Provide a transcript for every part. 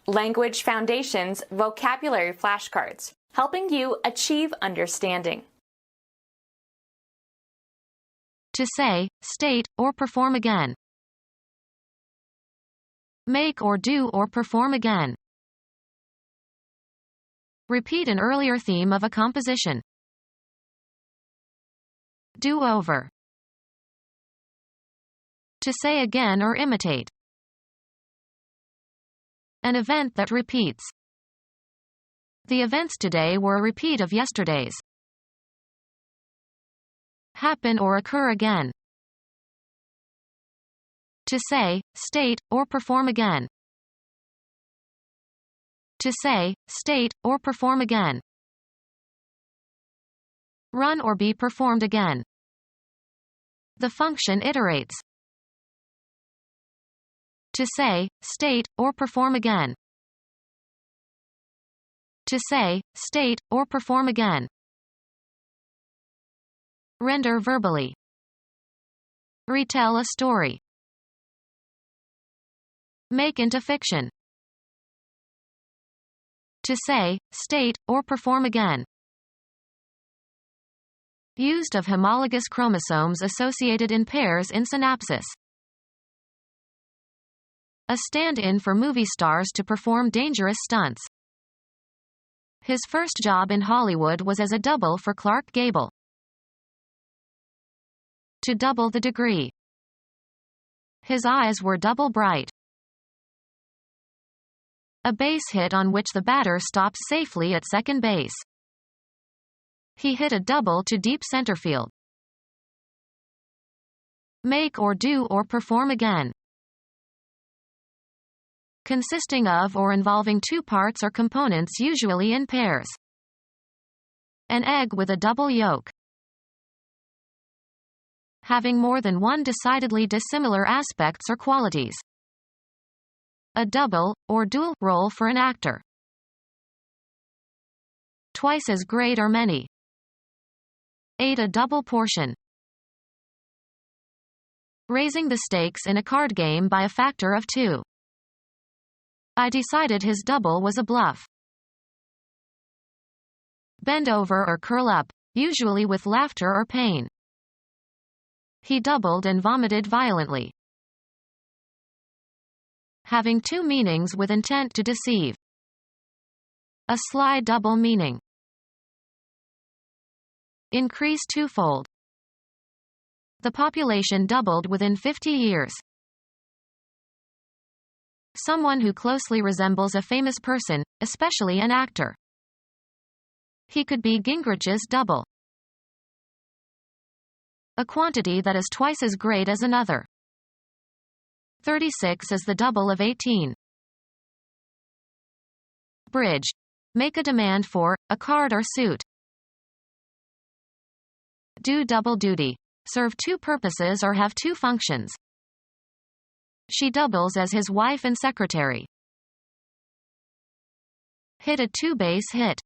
Language Foundations Vocabulary Flashcards, helping you achieve understanding. To say, state, or perform again. Make or do or perform again. Repeat an earlier theme of a composition. Do over. To say again or imitate. An event that repeats. The events today were a repeat of yesterday's. Happen or occur again. To say, state, or perform again. To say, state, or perform again. Run or be performed again. The function iterates. To say, state, or perform again. To say, state, or perform again. Render verbally. Retell a story. Make into fiction. To say, state, or perform again. Used of homologous chromosomes associated in pairs in synapsis. A stand-in for movie stars to perform dangerous stunts. His first job in Hollywood was as a double for Clark Gable. To double the degree. His eyes were double bright. A base hit on which the batter stopped safely at second base. He hit a double to deep center field. Make or do or perform again. Consisting of or involving two parts or components usually in pairs. An egg with a double yolk. Having more than one decidedly dissimilar aspects or qualities. A double, or dual, role for an actor. Twice as great or many. Ate a double portion. Raising the stakes in a card game by a factor of 2. I decided his double was a bluff. Bend over or curl up, usually with laughter or pain. He doubled and vomited violently. Having two meanings with intent to deceive. A sly double meaning. Increase twofold. The population doubled within 50 years. Someone who closely resembles a famous person, especially an actor. He could be Gingrich's double. A quantity that is twice as great as another. 36 is the double of 18. Bridge. Make a demand for, a card or suit. Do double duty. Serve two purposes or have two functions. She doubles as his wife and secretary. Hit a two-base hit.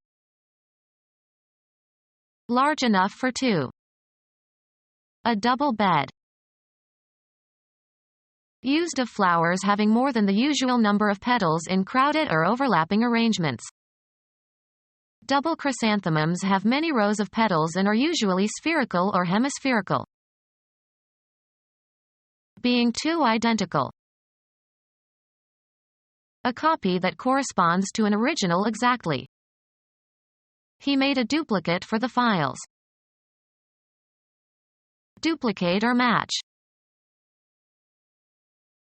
Large enough for two. A double bed. Used of flowers having more than the usual number of petals in crowded or overlapping arrangements. Double chrysanthemums have many rows of petals and are usually spherical or hemispherical. Being two identical. A copy that corresponds to an original exactly. He made a duplicate for the files. Duplicate or match.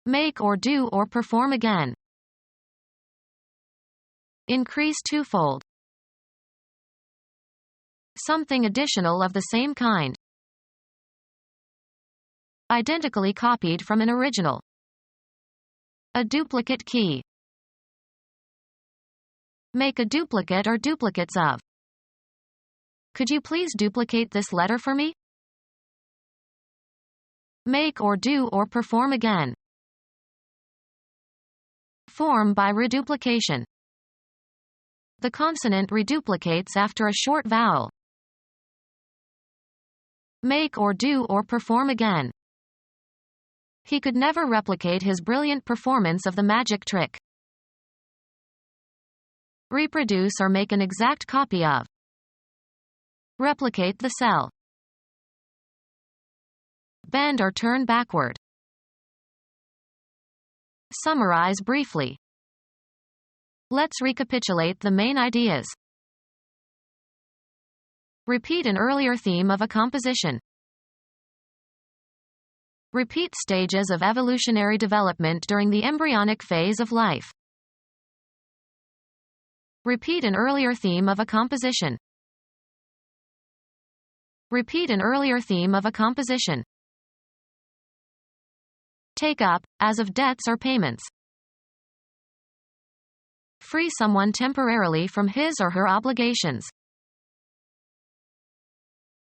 Make or do or perform again. Increase twofold. Something additional of the same kind. Identically copied from an original. A duplicate key. Make a duplicate or duplicates of. Could you please duplicate this letter for me? Make or do or perform again. Form by reduplication. The consonant reduplicates after a short vowel. Make or do or perform again. He could never replicate his brilliant performance of the magic trick. Reproduce or make an exact copy of. Replicate the cell. Bend or turn backward. Summarize briefly. Let's recapitulate the main ideas. Repeat an earlier theme of a composition. Repeat stages of evolutionary development during the embryonic phase of life. Repeat an earlier theme of a composition. Repeat an earlier theme of a composition. Take up, as of debts or payments. Free someone temporarily from his or her obligations.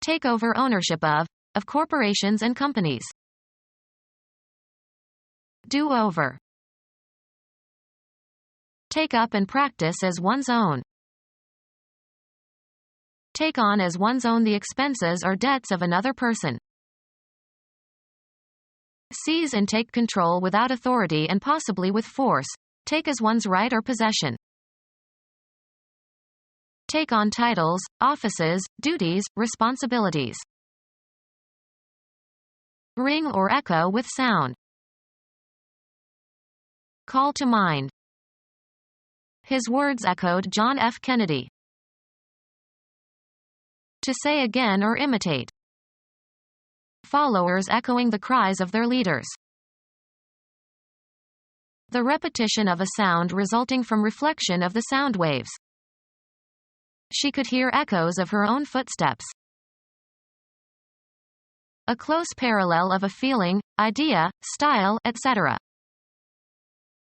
Take over ownership of corporations and companies. Do over. Take up and practice as one's own. Take on as one's own the expenses or debts of another person. Seize and take control without authority and possibly with force. Take as one's right or possession. Take on titles, offices, duties, responsibilities. Ring or echo with sound. Call to mind. His words echoed John F. Kennedy. To say again or imitate. Followers echoing the cries of their leaders. The repetition of a sound resulting from reflection of the sound waves. She could hear echoes of her own footsteps. A close parallel of a feeling, idea, style, etc.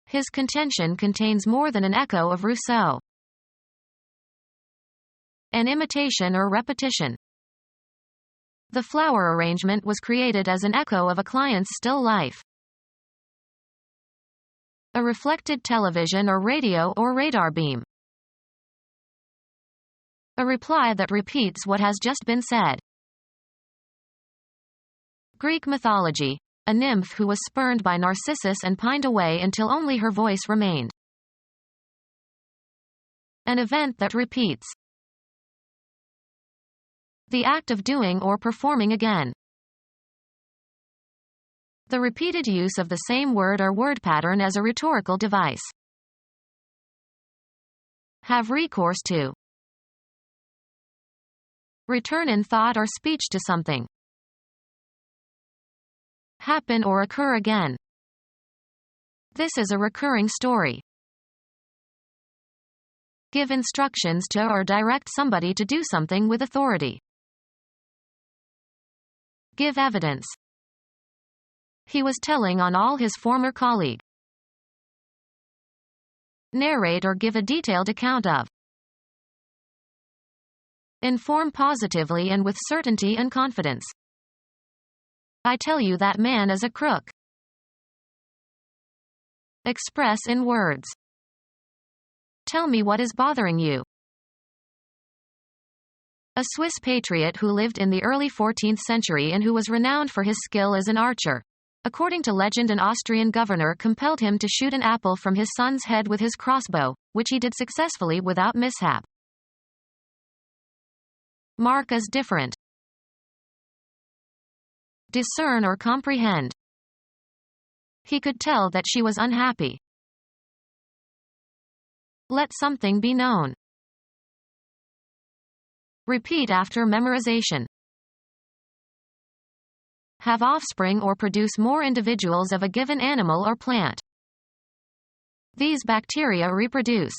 His contention contains more than an echo of Rousseau. An imitation or repetition. The flower arrangement was created as an echo of a client's still life. A reflected television or radio or radar beam. A reply that repeats what has just been said. Greek mythology. A nymph who was spurned by Narcissus and pined away until only her voice remained. An event that repeats. The act of doing or performing again. The repeated use of the same word or word pattern as a rhetorical device. Have recourse to. Return in thought or speech to something. Happen or occur again. This is a recurring story. Give instructions to or direct somebody to do something with authority. Give evidence. He was telling on all his former colleague. Narrate or give a detailed account of. Inform positively and with certainty and confidence. I tell you that man is a crook. Express in words. Tell me what is bothering you. A Swiss patriot who lived in the early 14th century and who was renowned for his skill as an archer. According to legend, an Austrian governor compelled him to shoot an apple from his son's head with his crossbow, which he did successfully without mishap. Mark as different. Discern or comprehend. He could tell that she was unhappy. Let something be known. Repeat after memorization. Have offspring or produce more individuals of a given animal or plant. These bacteria reproduce.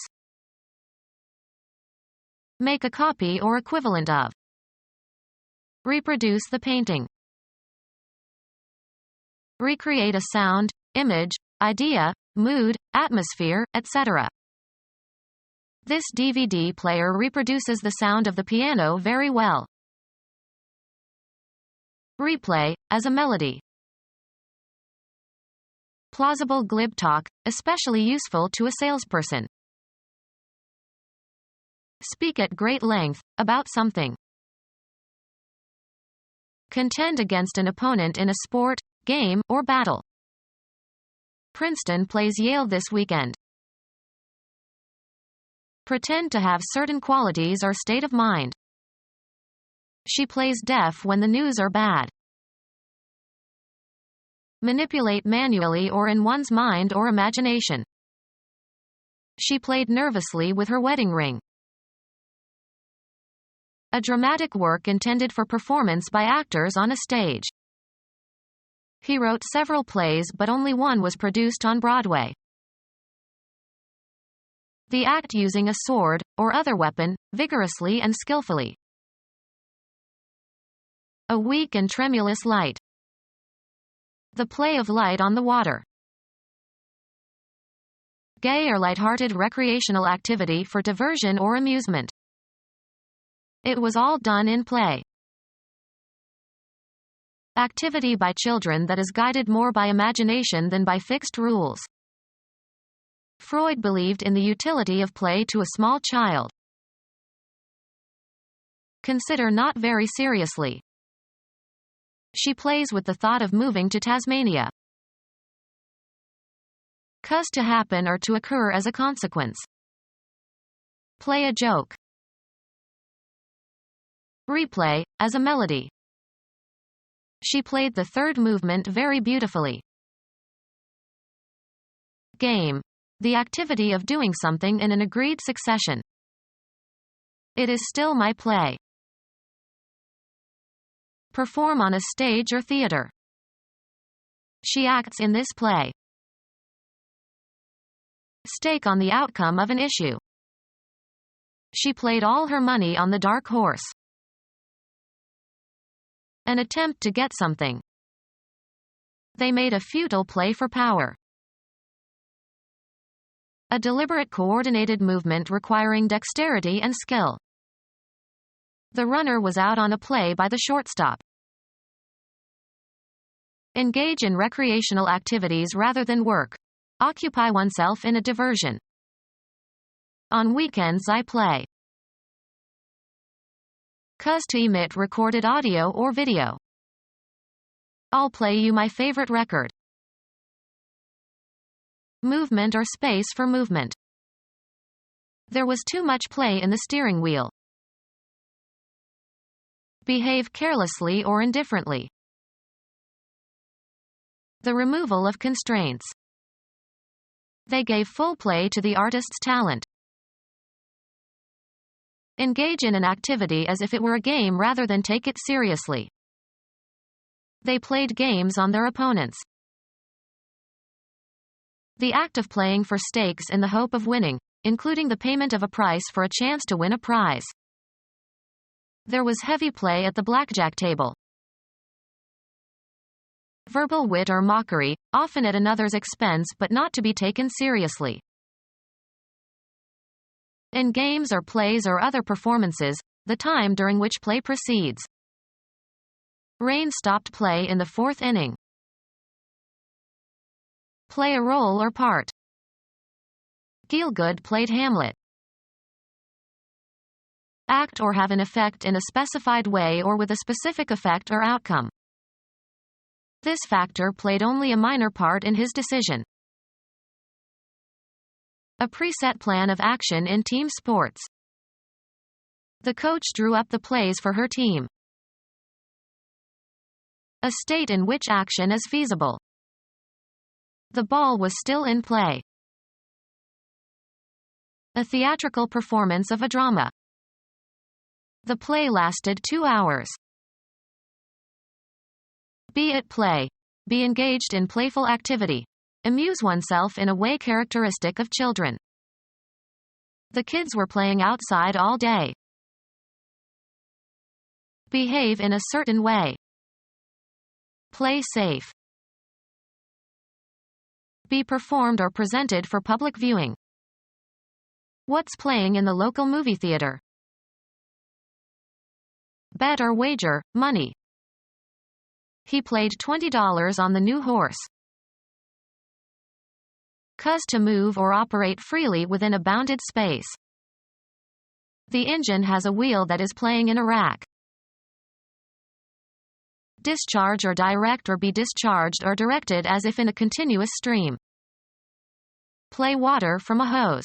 Make a copy or equivalent of. Reproduce the painting. Recreate a sound, image, idea, mood, atmosphere, etc. This DVD player reproduces the sound of the piano very well. Replay, as a melody. Plausible glib talk, especially useful to a salesperson. Speak at great length, about something. Contend against an opponent in a sport, game, or battle. Princeton plays Yale this weekend. Pretend to have certain qualities or state of mind. She plays deaf when the news are bad. Manipulate manually or in one's mind or imagination. She played nervously with her wedding ring. A dramatic work intended for performance by actors on a stage. He wrote several plays but only one was produced on Broadway. The act using a sword, or other weapon, vigorously and skillfully. A weak and tremulous light. The play of light on the water. Gay or light-hearted recreational activity for diversion or amusement. It was all done in play. Activity by children that is guided more by imagination than by fixed rules. Freud believed in the utility of play to a small child. Consider not very seriously. She plays with the thought of moving to Tasmania. Cause to happen or to occur as a consequence. Play a joke. Replay, as a melody. She played the third movement very beautifully. Game. The activity of doing something in an agreed succession. It is still my play. Perform on a stage or theater. She acts in this play. Stake on the outcome of an issue. She played all her money on the dark horse. An attempt to get something. They made a futile play for power. A deliberate coordinated movement requiring dexterity and skill. The runner was out on a play by the shortstop. Engage in recreational activities rather than work. Occupy oneself in a diversion. On weekends I play. Cause to emit recorded audio or video. I'll play you my favorite record. Movement or space for movement. There was too much play in the steering wheel. Behave carelessly or indifferently. The removal of constraints. They gave full play to the artist's talent. Engage in an activity as if it were a game rather than take it seriously. They played games on their opponents. The act of playing for stakes in the hope of winning, including the payment of a price for a chance to win a prize. There was heavy play at the blackjack table. Verbal wit or mockery, often at another's expense but not to be taken seriously. In games or plays or other performances, the time during which play proceeds. Rain stopped play in the fourth inning. Play a role or part. Gielgud played Hamlet. Act or have an effect in a specified way or with a specific effect or outcome. This factor played only a minor part in his decision. A preset plan of action in team sports. The coach drew up the plays for her team. A state in which action is feasible. The ball was still in play. A theatrical performance of a drama. The play lasted 2 hours. Be at play. Be engaged in playful activity. Amuse oneself in a way characteristic of children. The kids were playing outside all day. Behave in a certain way. Play safe. Be performed or presented for public viewing. What's playing in the local movie theater? Bet or wager, money. He played $20 on the new horse. Cause to move or operate freely within a bounded space. The engine has a wheel that is playing in a rack. Discharge or direct or be discharged or directed as if in a continuous stream. Play water from a hose.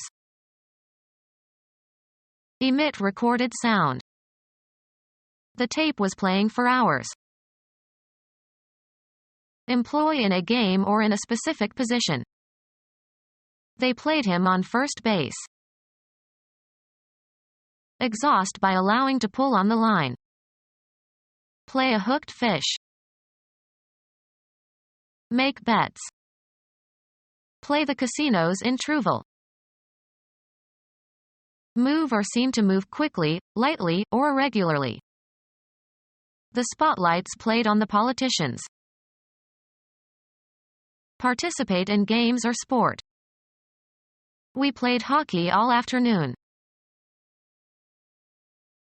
Emit recorded sound. The tape was playing for hours. Employ in a game or in a specific position. They played him on first base. Exhaust by allowing to pull on the line. Play a hooked fish. Make bets. Play the casinos in Trouville. Move or seem to move quickly, lightly, or irregularly. The spotlights played on the politicians. Participate in games or sport. We played hockey all afternoon.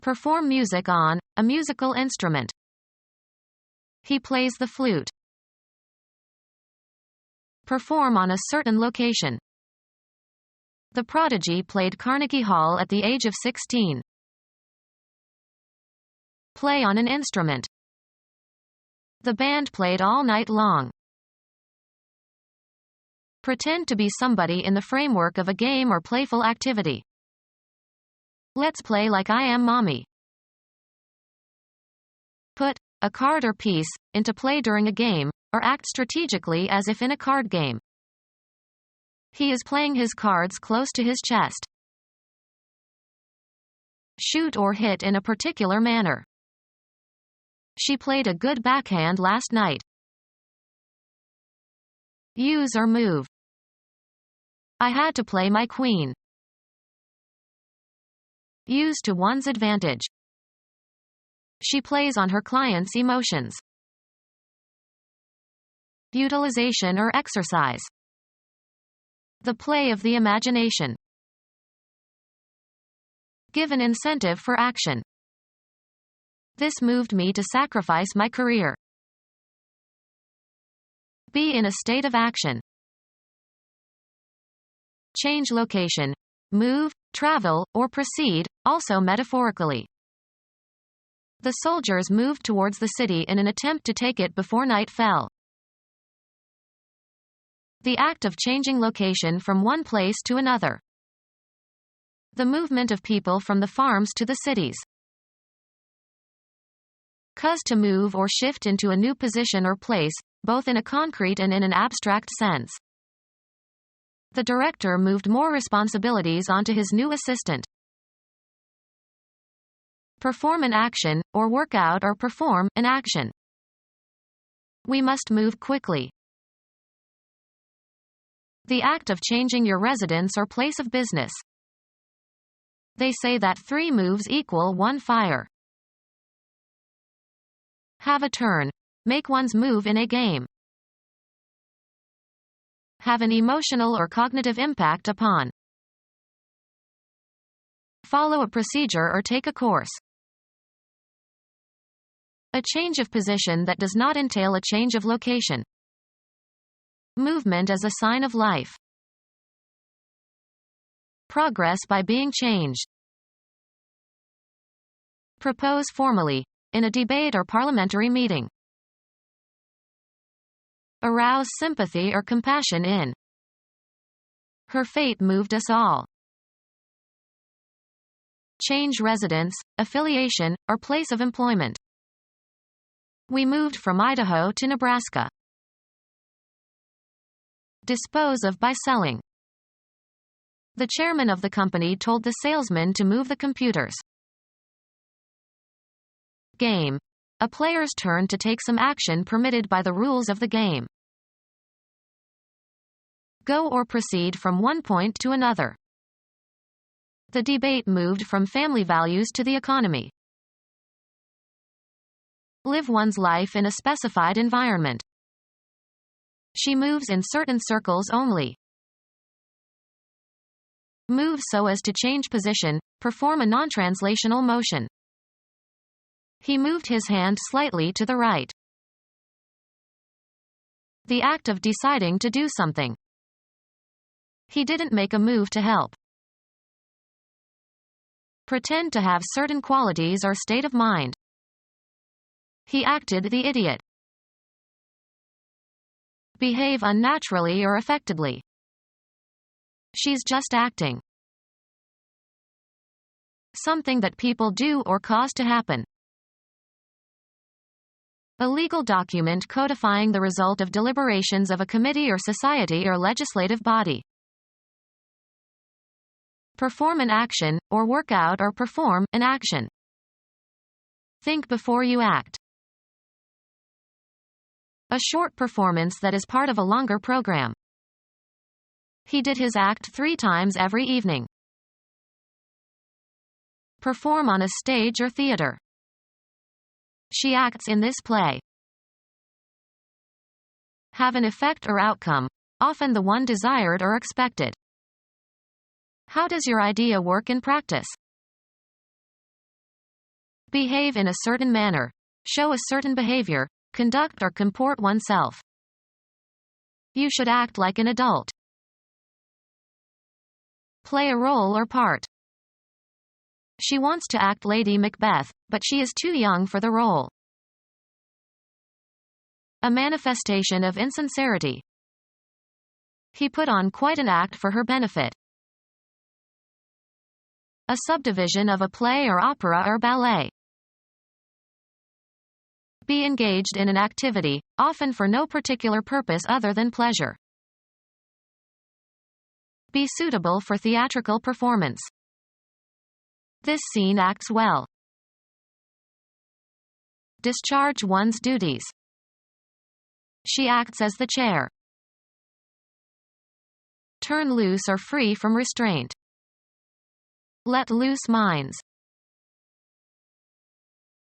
Perform music on a musical instrument. He plays the flute. Perform on a certain location. The prodigy played Carnegie Hall at the age of 16. Play on an instrument. The band played all night long. Pretend to be somebody in the framework of a game or playful activity. Let's play like I am mommy. Put a card or piece into play during a game, or act strategically as if in a card game. He is playing his cards close to his chest. Shoot or hit in a particular manner. She played a good backhand last night. Use or move. I had to play my queen. Use to one's advantage. She plays on her client's emotions. Utilization or exercise. The play of the imagination. Give an incentive for action. This moved me to sacrifice my career. Be in a state of action. Change location. Move, travel, or proceed, also metaphorically. The soldiers moved towards the city in an attempt to take it before night fell. The act of changing location from one place to another. The movement of people from the farms to the cities. Cause to move or shift into a new position or place, both in a concrete and in an abstract sense. The director moved more responsibilities onto his new assistant. Perform an action, or work out or perform an action. We must move quickly. The act of changing your residence or place of business. They say that 3 moves equal 1 fire. Have a turn. Make one's move in a game. Have an emotional or cognitive impact upon. Follow a procedure or take a course. A change of position that does not entail a change of location. Movement as a sign of life. Progress by being changed. Propose formally, in a debate or parliamentary meeting. Arouse sympathy or compassion in. Her fate moved us all. Change residence, affiliation, or place of employment. We moved from Idaho to Nebraska. Dispose of by selling. The chairman of the company told the salesman to move the computers. Game. A player's turn to take some action permitted by the rules of the game. Go or proceed from one point to another. The debate moved from family values to the economy. Live one's life in a specified environment. She moves in certain circles only. Move so as to change position, perform a non-translational motion. He moved his hand slightly to the right. The act of deciding to do something. He didn't make a move to help. Pretend to have certain qualities or state of mind. He acted the idiot. Behave unnaturally or affectedly. She's just acting. something that people do or cause to happen. A legal document codifying the result of deliberations of a committee or society or legislative body. Perform an action, or work out or perform an action. Think before you act. A short performance that is part of a longer program. He did his act 3 times every evening. Perform on a stage or theater. She acts in this play. Have an effect or outcome, often the one desired or expected. How does your idea work in practice? Behave in a certain manner. Show a certain behavior, conduct or comport oneself. You should act like an adult. Play a role or part. She wants to act Lady Macbeth, but she is too young for the role. A manifestation of insincerity. He put on quite an act for her benefit. A subdivision of a play or opera or ballet. Be engaged in an activity, often for no particular purpose other than pleasure. Be suitable for theatrical performance. This scene acts well. Discharge one's duties. She acts as the chair. Turn loose or free from restraint. Let loose minds.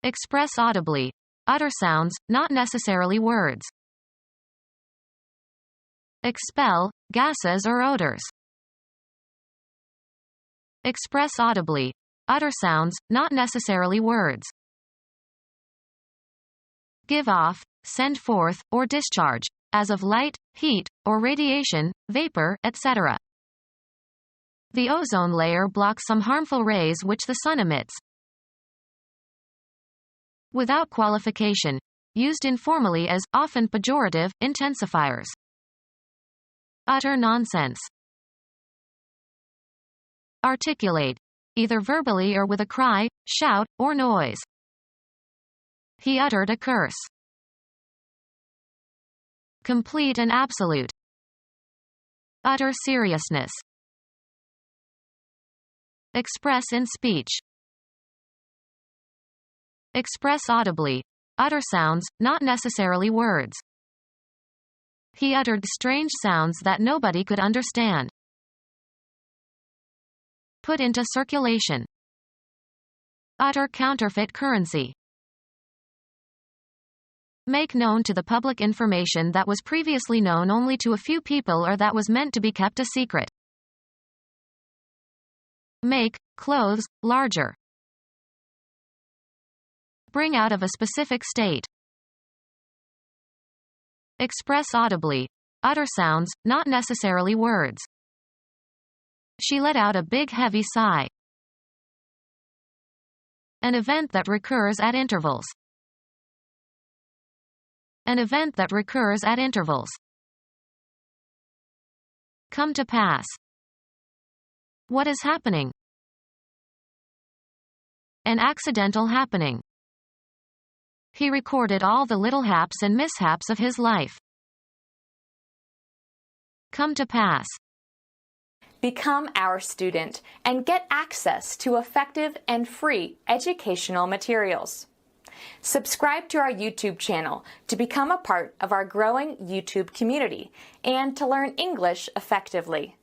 Express audibly. Utter sounds, not necessarily words. Expel, gases or odors. Express audibly. Utter sounds, not necessarily words. Give off, send forth, or discharge, as of light, heat, or radiation, vapor, etc. The ozone layer blocks some harmful rays which the sun emits. Without qualification. Used informally as, often pejorative, intensifiers. Utter nonsense. Articulate. Either verbally or with a cry, shout, or noise. He uttered a curse. Complete and absolute. Utter seriousness. Express in speech. Express audibly. Utter sounds, not necessarily words. He uttered strange sounds that nobody could understand. Put into circulation. Utter counterfeit currency. Make known to the public information that was previously known only to a few people or that was meant to be kept a secret. Make clothes larger. Bring out of a specific state. Express audibly. Utter sounds, not necessarily words. She let out a big heavy sigh. An event that recurs at intervals. An event that recurs at intervals. Come to pass. What is happening? An accidental happening. He recorded all the little haps and mishaps of his life. Come to pass. Become our student and get access to effective and free educational materials. Subscribe to our YouTube channel to become a part of our growing YouTube community and to learn English effectively.